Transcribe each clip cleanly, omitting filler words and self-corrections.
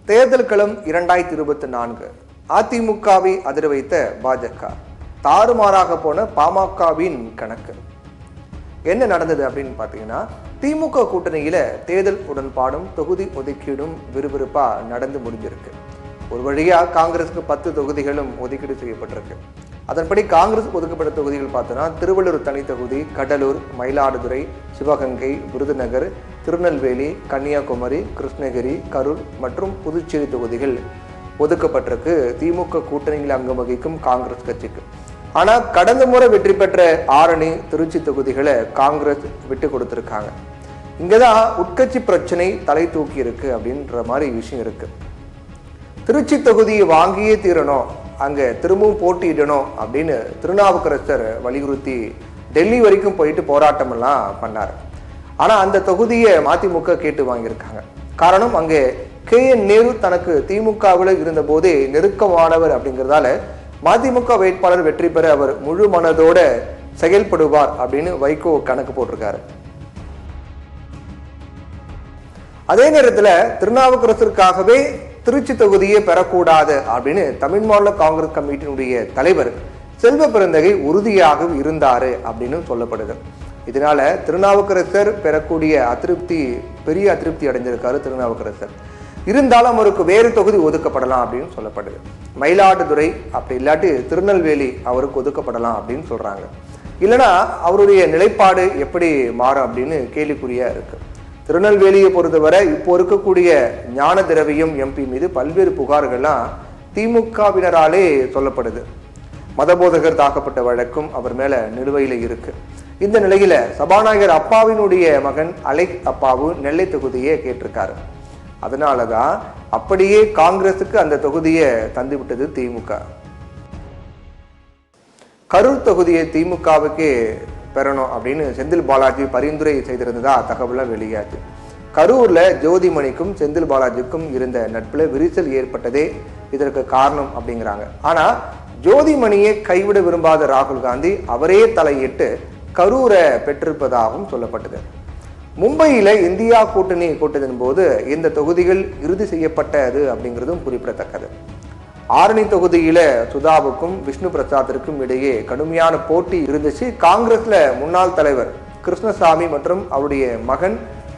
தேர்தல் களம் 2024. அதிமுகவை அதிர வைத்த பாஜக, தாறுமாறாக போன பாமகவின் கணக்கு. என்ன நடந்தது அப்படின்னு பார்த்தீங்கன்னா, திமுக கூட்டணியில தேர்தல் உடன்பாடும் தொகுதி ஒதுக்கீடும் விறுவிறுப்பா நடந்து முடிஞ்சிருக்கு. ஒரு வழியா காங்கிரஸுக்கு 10 தொகுதிகளும் ஒதுக்கீடு செய்யப்பட்டிருக்கு. அதன்படி காங்கிரஸ் ஒதுக்கப்பட்ட தொகுதிகள் பார்த்தோன்னா, திருவள்ளூர் தனி தொகுதி, கடலூர், மயிலாடுதுறை, சிவகங்கை, விருதுநகர், திருநெல்வேலி, கன்னியாகுமரி, கிருஷ்ணகிரி, கரூர் மற்றும் புதுச்சேரி தொகுதிகள் ஒதுக்கப்பட்டிருக்கு திமுக கூட்டணியில் அங்கம் வகிக்கும் காங்கிரஸ் கட்சிக்கு. ஆனால் கடந்த முறை வெற்றி பெற்ற ஆரணி, திருச்சி தொகுதிகளை காங்கிரஸ் விட்டு கொடுத்துருக்காங்க. இங்கதான் உட்கட்சி பிரச்சனை தலை தூக்கி இருக்கு அப்படின்ற மாதிரி விஷயம் இருக்கு. திருச்சி தொகுதியை வாங்கியே தீரணும், அங்க திரும்பவும் போட்டியிடணும் அப்படின்னு திருநாவுக்கரசர் வலியுறுத்தி டெல்லி வரைக்கும் போயிட்டு போராட்டம் எல்லாம் பண்ணார். ஆனா அந்த தொகுதியை மதிமுக கேட்டு வாங்கியிருக்காங்க. காரணம், அங்கே KN நேரு தனக்கு திமுகவில் இருந்த போதே நெருக்கமானவர் அப்படிங்கிறதால மதிமுக வேட்பாளர் வெற்றி பெற அவர் முழு மனதோட செயல்படுவார் அப்படின்னு வைகோ கணக்கு போட்டிருக்காரு. அதே நேரத்தில் திருநாவுக்கரசருக்காகவே திருச்சி தொகுதியை பெறக்கூடாது அப்படின்னு தமிழ் மாநில காங்கிரஸ் கமிட்டியினுடைய தலைவர் செல்வ பெருந்தகை உறுதியாக இருந்தாரு அப்படின்னு சொல்லப்படுது. இதனால திருநாவுக்கரசர் பெறக்கூடிய அதிருப்தி, பெரிய அதிருப்தி அடைஞ்சிருக்காரு திருநாவுக்கரசர். இருந்தாலும் அவருக்கு வேறு தொகுதி ஒதுக்கப்படலாம் அப்படின்னு சொல்லப்படுது. மயிலாடுதுறை அப்படி இல்லாட்டி திருநெல்வேலி அவருக்கு ஒதுக்கப்படலாம் அப்படின்னு சொல்றாங்க. இல்லைன்னா அவருடைய நிலைப்பாடு எப்படி மாறும் அப்படின்னு கேள்விக்குறியா இருக்கு. திருநெல்வேலியை பொறுத்தவரை இப்போ இருக்கக்கூடிய ஞான திரவியம் MP மீது பல்வேறு புகார்கள்லாம் திமுகவினராலே சொல்லப்படுது. மதபோதகர் தாக்கப்பட்ட வழக்கும் அவர் மேல நிலுவையில இருக்கு. இந்த நிலையில சபாநாயகர் அப்பாவினுடைய மகன் அலெக் அப்பாவு நெல்லை தொகுதியை கேட்டிருக்காரு. அதனாலதான் அப்படியே காங்கிரசுக்கு அந்த தொகுதியை தந்து விட்டது திமுக. கரூர் தொகுதியை திமுகவுக்கு பெறணும் அப்படின்னு செந்தில் பாலாஜி பரிந்துரை செய்திருந்ததா தகவலாம் வெளியாச்சு. கரூர்ல ஜோதிமணிக்கும் செந்தில் பாலாஜிக்கும் இருந்த நட்புல விரிசல் ஏற்பட்டதே இதற்கு காரணம் அப்படிங்கிறாங்க. ஆனா ஜோதிமணியை கைவிட விரும்பாத ராகுல் காந்தி அவரே தலையிட்டு கரூரை பெற்றிருப்பதாகவும் சொல்லப்பட்டது. மும்பையில இந்தியா கூட்டணி கூட்டத்தின் போது இந்த தொகுதிகள் இறுதி செய்யப்பட்டது அப்படிங்கிறதும் குறிப்பிடத்தக்கது. ஆரணி தொகுதியில சுதாவுக்கும் விஷ்ணு பிரசாத்திற்கும் இடையே கடுமையான போட்டி இருந்துச்சு. காங்கிரஸ்ல முன்னாள் தலைவர் கிருஷ்ணசாமி மற்றும் அவருடைய மகன்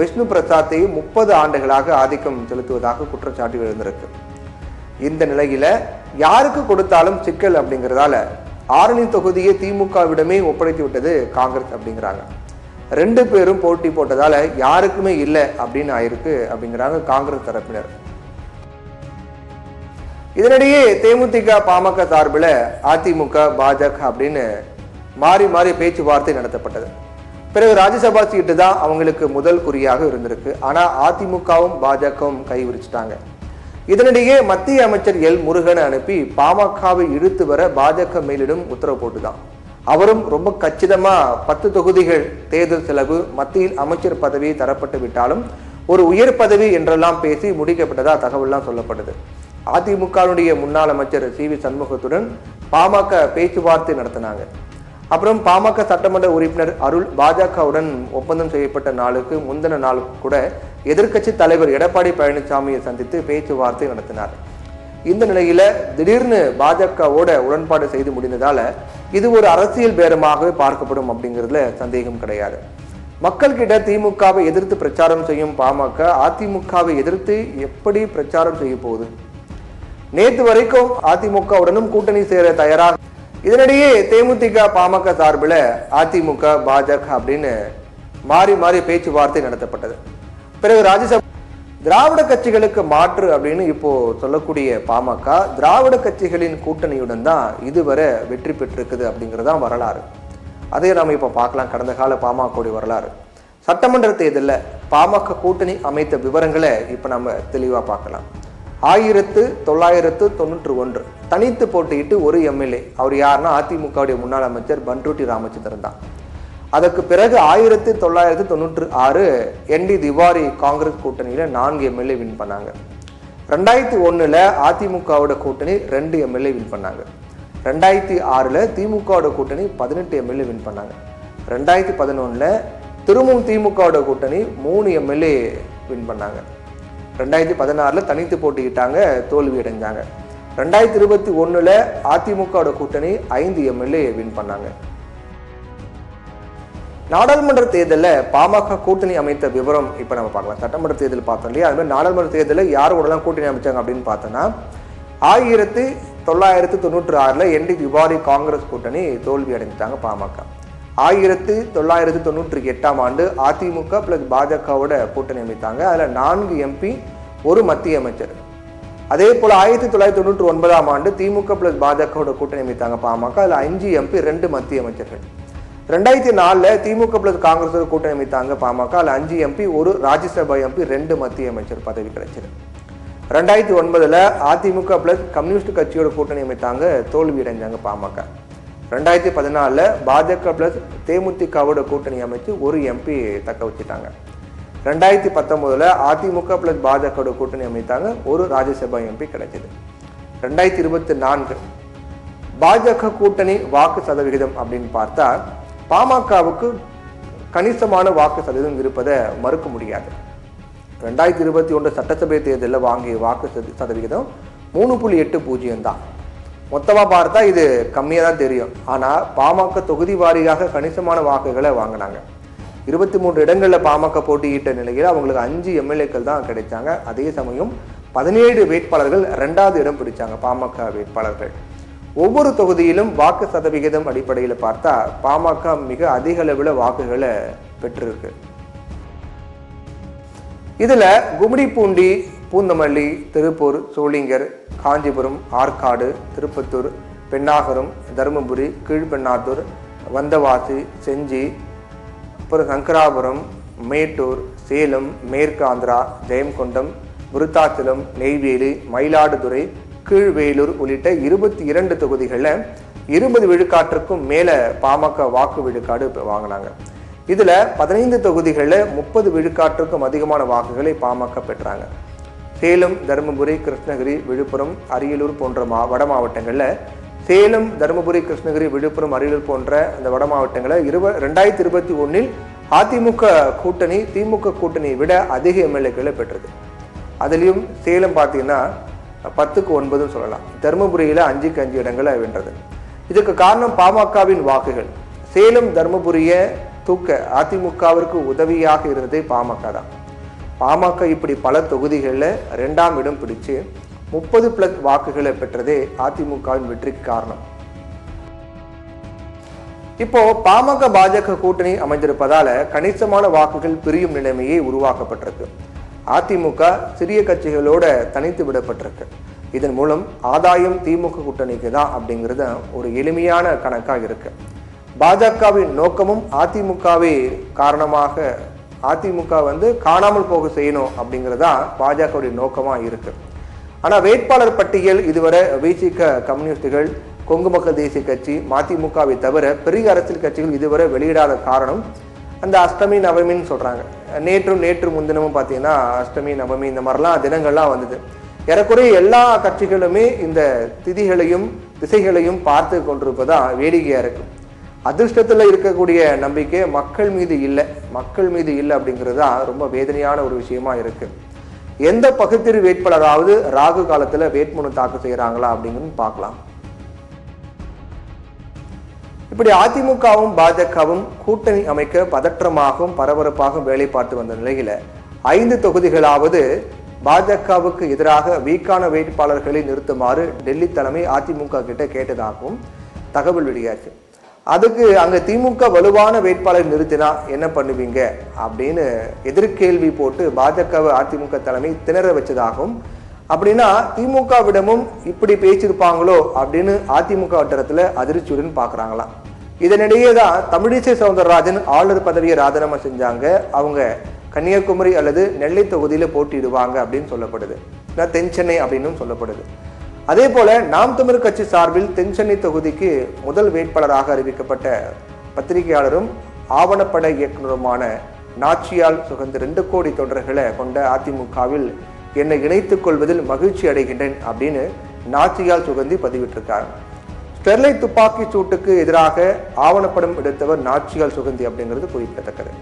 விஷ்ணு பிரசாத்தையும் 30 ஆண்டுகளாக ஆதிக்கம் செலுத்துவதாக குற்றச்சாட்டு எழுந்திருக்கு. இந்த நிலையில யாருக்கு கொடுத்தாலும் சிக்கல் அப்படிங்கிறதால ஆரணி தொகுதியை திமுகவிடமே ஒப்படைத்து விட்டது காங்கிரஸ் அப்படிங்கிறாங்க. 2 பேரும் போட்டி போட்டதால யாருக்குமே இல்லை அப்படின்னு ஆயிருக்கு அப்படிங்கிறாங்க காங்கிரஸ் தரப்பினர். இதனிடையே தேமுதிக பாமக சார்பில் அதிமுக பாஜக அப்படின்னு மாறி மாறி பேச்சுவார்த்தை நடத்தப்பட்டது. பிறகு ராஜ்யசபா சீட்டு தான் அவங்களுக்கு முதல் குறியாக இருந்திருக்கு. ஆனா அதிமுகவும் பாஜகவும் கை விரிச்சிட்டாங்க. இதனிடையே மத்திய அமைச்சர் L. முருகனை அனுப்பி பாமகவை இழுத்து வர பாஜக மேலிடும் உத்தரவு போட்டுதான். அவரும் ரொம்ப கச்சிதமா 10 தொகுதிகள் தேர்தல் செலவு, மத்தியில் அமைச்சர் பதவி தரப்பட்டு விட்டாலும் ஒரு உயர் பதவி என்றெல்லாம் பேசி முடிக்கப்பட்டதா தகவல்லாம் சொல்லப்படுது. அதிமுகவுடைய முன்னாள் அமைச்சர் CV சண்முகத்துடன் பாமக பேச்சுவார்த்தை நடத்தினாங்க. அப்புறம் பாமக சட்டமன்ற உறுப்பினர் அருள் பாஜகவுடன் ஒப்பந்தம் செய்யப்பட்ட நாளுக்கு முந்தின நாள் கூட எதிர்க்கட்சி தலைவர் எடப்பாடி பழனிசாமியை சந்தித்து பேச்சுவார்த்தை நடத்தினார். இந்த நிலையில திடீர்னு பாஜகவோட உடன்பாடு செய்து முடிந்ததால இது ஒரு அரசியல் பேரமாகவே பார்க்கப்படும் அப்படிங்கிறதுல சந்தேகம் கிடையாது. மக்கள் கிட்ட திமுகவை எதிர்த்து பிரச்சாரம் செய்யும் பாமக அதிமுகவை எதிர்த்து எப்படி பிரச்சாரம் செய்ய போகுது? நேற்று வரைக்கும் அதிமுகவுடனும் கூட்டணி சேர தயாராக. இதனிடையே தேமுதிக பாமக சார்பில் அதிமுக பாஜக அப்படின்னு மாறி மாறி பேச்சுவார்த்தை நடத்தப்பட்டது. பிறகு ராஜ்யசபா திராவிட கட்சிகளுக்கு மாற்று அப்படின்னு இப்போ சொல்லக்கூடிய பாமக திராவிட கட்சிகளின் கூட்டணியுடன் தான் இதுவரை வெற்றி பெற்றிருக்குது அப்படிங்கிறதான் வரலாறு. அதை நம்ம இப்போ பார்க்கலாம். கடந்த கால பாமகவுடைய வரலாறு. சட்டமன்ற தேர்தலில் பாமக கூட்டணி அமைத்த விவரங்களை இப்போ நம்ம தெளிவாக பார்க்கலாம். 1991 தனித்து போட்டியிட்டு ஒரு MLA. அவர் யாருன்னா அதிமுகவுடைய முன்னாள் அமைச்சர் பண்ருட்டி ராமச்சந்திரன் தான். அதற்கு பிறகு 1996 ND திவாரி காங்கிரஸ் கூட்டணியில 4 MLA வின் பண்ணாங்க. 2001 அதிமுகவோட கூட்டணி 2 MLA வின் பண்ணாங்க. 2006 திமுகவோட கூட்டணி 18 MLA வின் பண்ணாங்க. 2011 திரும்பவும் திமுகவோட கூட்டணி 3 MLA வின் பண்ணாங்க. 2016 தனித்து போட்டிக்கிட்டாங்க, தோல்வி அடைஞ்சாங்க. 2021 அதிமுக கூட்டணி 5 எம்எல்ஏ வின் பண்ணாங்க. நாடாளுமன்ற தேர்தலில் பாமக கூட்டணி அமைத்த விவரம் இப்போ நம்ம பார்க்கலாம். சட்டமன்ற தேர்தல் பார்த்தோம் இல்லையா, அது மாதிரி நாடாளுமன்ற தேர்தலில் யார் கூடலாம் கூட்டணி அமைச்சாங்க அப்படின்னு பார்த்தோன்னா 1996 என்டி திவாரி காங்கிரஸ் கூட்டணி தோல்வி அடைஞ்சிட்டாங்க பாமக. 1998 அதிமுக பிளஸ் பாஜகவோட கூட்டணி அமைத்தாங்க. அதில் 4 எம்பி 1 மத்திய அமைச்சர். அதே போல் 1999 திமுக பிளஸ் பாஜகவோட கூட்டணி அமைத்தாங்க பாமக. அதில் 5 எம்பி 2 மத்திய அமைச்சர்கள். 2004 திமுக பிளஸ் காங்கிரஸ் கூட்டணி அமைத்தாங்க பாமக. அதில் 5 எம்பி 1 ராஜ்யசபா எம்பி 2 மத்திய அமைச்சர் பதவி கிடைச்சது. 2009 அதிமுக பிளஸ் கம்யூனிஸ்ட் கட்சியோட கூட்டணி அமைத்தாங்க, தோல்வி அடைஞ்சாங்க பாமக. 2014 பாஜக பிளஸ் தேமுதிகவோட கூட்டணி அமைச்சு 1 எம்பி தக்க வச்சுட்டாங்க. 2019 அதிமுக பிளஸ் பாஜக கூட்டணி அமைத்தாங்க, 1 ராஜ்யசபா எம்பி கிடைச்சது. 2024 பாஜக கூட்டணி வாக்கு சதவிகிதம் அப்படின்னு பார்த்தா பாமகவுக்கு கணிசமான வாக்கு சதவீதம் இருப்பதை மறுக்க முடியாது. 2021 சட்டசபை தேர்தலில் வாங்கிய வாக்கு சதவிகிதம் 3.80 தான். மொத்தமாக பார்த்தா இது கம்மியாக தான் தெரியும். ஆனால் பாமக தொகுதி வாரியாக கணிசமான வாக்குகளை வாங்கினாங்க. 23 இடங்களில் பாமக போட்டியிட்ட நிலையில் அவங்களுக்கு 5 எம்எல்ஏக்கள் தான் கிடைச்சாங்க. அதே சமயம் 17 வேட்பாளர்கள் 2வது இடம் பிடிச்சாங்க பாமக வேட்பாளர்கள். ஒவ்வொரு தொகுதியிலும் வாக்கு சதவிகிதம் அடிப்படையில் பார்த்தா பாமக மிக அதிக அளவில் வாக்குகளை பெற்றிருக்கு. இதுல கும்மிடிப்பூண்டி, பூந்தமல்லி, திருப்பூர், சோளிங்கர், காஞ்சிபுரம், ஆற்காடு, திருப்பத்தூர், பெண்ணாகரம், தருமபுரி, கீழ்பெண்ணாத்தூர், வந்தவாசி, செஞ்சி, அப்புறம் சங்கராபுரம், மேட்டூர், சேலம், மேற்கு ஆந்திரா, ஜெயங்கொண்டம், விருத்தாச்சலம், நெய்வேலி, மயிலாடுதுறை, கீழ்வேலூர் உள்ளிட்ட 22 தொகுதிகளில் 20 விழுக்காட்டிற்கும் மேலே பாமக வாக்கு விழுக்காடு வாங்கினாங்க. இதில் 15 தொகுதிகளில் 30 விழுக்காட்டிற்கும் அதிகமான வாக்குகளை பாமக பெற்றாங்க. சேலம், தருமபுரி, கிருஷ்ணகிரி, விழுப்புரம், அரியலூர் போன்ற வட மாவட்டங்களில் சேலம், தருமபுரி, கிருஷ்ணகிரி, விழுப்புரம், அரியலூர் போன்ற அந்த வட மாவட்டங்களில் 2021 அதிமுக கூட்டணி திமுக கூட்டணியை விட அதிக எம்எல்ஏக்களை பெற்றது. அதுலேயும் சேலம் பார்த்தீங்கன்னா 10க்கு 9 சொல்லலாம். தருமபுரியில் 5க்கு 5 இடங்களை வென்றது. இதுக்கு காரணம் பாமகவின் வாக்குகள். சேலம், தருமபுரியை தூக்க அதிமுகவிற்கு உதவியாக இருந்ததே பாமக தான். பாமக இப்படி பல தொகுதிகளில் 2ஆம் இடம் பிடிச்சு 30+ வாக்குகளை பெற்றதே அதிமுகவின் வெற்றிக்கு காரணம். இப்போ பாமக பாஜக கூட்டணி அமைந்திருப்பதால கணிசமான வாக்குகள் பிரியும் நிலைமையே உருவாக்கப்பட்டிருக்கு. அதிமுக சிறிய கட்சிகளோட தனித்து விடப்பட்டிருக்கு. இதன் மூலம் ஆதாயம் திமுக கூட்டணிக்கு தான் அப்படிங்கிறது ஒரு எளிமையான கணக்காக இருக்கு. பாஜகவின் நோக்கமும் அதிமுகவே காரணமாக அதிமுக காணாமல் போக செய்யணும் அப்படிங்கிறதா பாஜகவுடைய நோக்கமா இருக்கு. ஆனா வேட்பாளர் பட்டியல் இதுவரை விசிக, கம்யூனிஸ்டுகள், கொங்கு மக்கள் தேசிய கட்சி, மதிமுகவை தவிர பெரிய அரசியல் கட்சிகள் இதுவரை வெளியிடாத காரணம் அந்த அஷ்டமி நவமின்னு சொல்றாங்க. நேற்று முன்தினமும் பார்த்தீங்கன்னா அஷ்டமி நவமி இந்த மாதிரிலாம் தினங்கள்லாம் வந்தது. ஏறக்குறைய எல்லா கட்சிகளுமே இந்த திதிகளையும் திசைகளையும் பார்த்து கொண்டிருப்பதா வேடிக்கையா இருக்கு. அதிர்ஷ்டத்துல இருக்கக்கூடிய நம்பிக்கை மக்கள் மீது இல்லை அப்படிங்கிறது தான் ரொம்ப வேதனையான ஒரு விஷயமா இருக்கு. எந்த பகுத்தறிவு வேட்பாளராவது ராகு காலத்துல வேட்புமனு தாக்கல் செய்யறாங்களா அப்படிங்கிறது பார்க்கலாம். இப்படி அதிமுகவும் பாஜகவும் கூட்டணி அமைக்க பதற்றமாகவும் பரபரப்பாகவும் வேலை பார்த்து வந்த நிலையில 5 தொகுதிகளாவது பாஜகவுக்கு எதிராக வீக்கான வேட்பாளர்களை நிறுத்துமாறு டெல்லி தலைமை அதிமுக கிட்ட கேட்டதாகவும் தகவல் வெளியாச்சு. அதுக்கு அங்க திமுக வலுவான வேட்பாளர் நிறுத்தினா என்ன பண்ணுவீங்க அப்படின்னு எதிர்கேள்வி போட்டு பாஜகவை அதிமுக தலைமை திணற வச்சதாகவும், அப்படின்னா திமுகவிடமும் இப்படி பேசியிருப்பாங்களோ அப்படின்னு அதிமுக வட்டாரத்துல அதிர்ச்சியுடன் பாக்குறாங்களாம். இதனிடையே தான் தமிழிசை சவுந்தரராஜன் ஆளுநர் பதவியை ராஜினாமா செஞ்சாங்க. அவங்க கன்னியாகுமரி அல்லது நெல்லை தொகுதியில போட்டியிடுவாங்க அப்படின்னு சொல்லப்படுது. தென் சென்னை அப்படின்னு சொல்லப்படுது. அதே போல நாம் தமிழர் கட்சி சார்பில் தென் சென்னை தொகுதிக்கு முதல் வேட்பாளராக அறிவிக்கப்பட்ட பத்திரிகையாளரும் ஆவணப்பட இயக்குநருமான நாச்சியால் சுகந்த் 2 கோடி தொண்டர்களை கொண்ட அதிமுகவில் என்னை இணைத்துக் கொள்வதில் மகிழ்ச்சி அடைகின்றேன் அப்படின்னு நாச்சியால் சுகந்தி பதிவிட்டிருக்கார். ஸ்டெர்லைட் துப்பாக்கி சூட்டுக்கு எதிராக ஆவணப்படம் எடுத்தவர் நாச்சியால் சுகந்தி அப்படிங்கிறது குறிப்பிடத்தக்கது.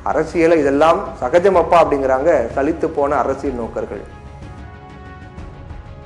அரசியலை இதெல்லாம் சகஜமப்பா அப்படிங்கிறாங்க சலித்து போன அரசியல் நோக்கர்கள்.